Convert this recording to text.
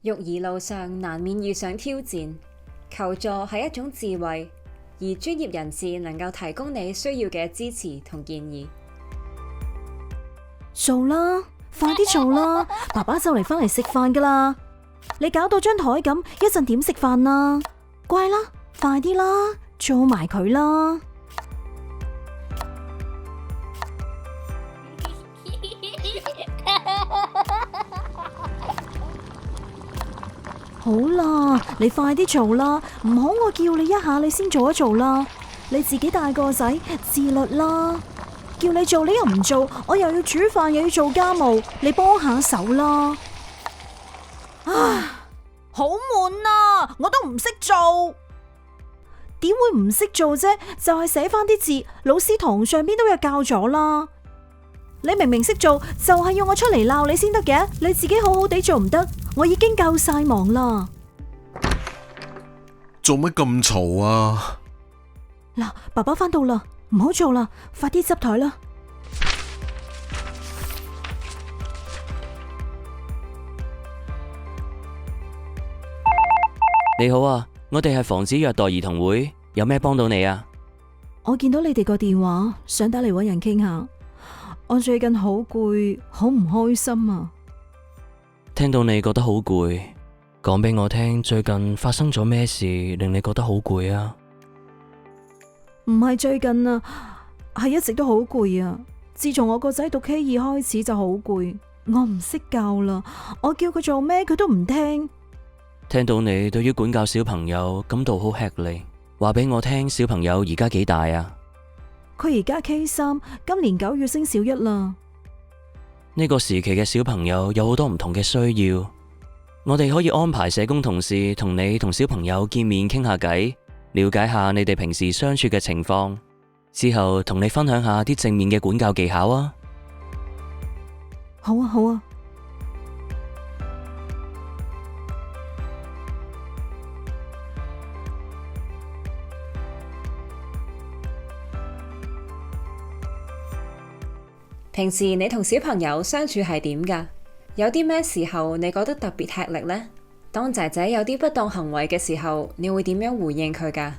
育兒路上難免遇上挑戰，求助係一種智慧，而專業人士能夠提供你需要嘅支持同建議。做啦，快啲做啦！爸爸就嚟返嚟食飯噶啦，你搞到張台咁，一陣點食飯啊？乖啦，快啲啦，做埋佢啦！好啦，你快啲做啦，唔好我叫你一下你先做一做啦。你自己大個仔，自律啦。叫你做你又唔做，我又要煮飯又要做家務，你幫下手啦。唉，好悶啊，我都唔識做。點會唔識做啫？就係寫翻啲字，老師堂上邊都有教咗啦。你明明識做，就係要我出嚟鬧你先得嘅，你自己好好地做唔得？我已經夠晒忙啦。做乜咁嘈啊？嗱，爸爸返到啦，唔好做啦，快啲執台啦。你好啊，我哋係防止虐待兒童會，有咩幫到你啊？我見到你哋個電話，想打嚟搵人傾下。我最近好攰，好唔開心啊！聽到你覺得好攰，講俾我聽最近發生咗咩事令你覺得好攰啊？唔係最近啊，係一直都好攰啊！自從我個仔讀 K2開始就好攰，我唔識教啦，我叫佢做咩佢都唔聽。聽到你對於管教小朋友感到好吃力，話俾我聽小朋友而家幾大啊？佢而家 K3，今年9月升小1啦。呢個時期嘅小朋友有好多唔同嘅需要，我哋可以安排社工同事同你同小朋友見面傾下偈，了解下你哋平時相處嘅情況，之後同你分享下啲正面嘅管教技巧啊！好啊，好啊。平時你同小朋友相處係點㗎？有啲咩時候你覺得特別吃力呢？當仔仔有啲不當行為嘅時候，你會點樣回應佢㗎？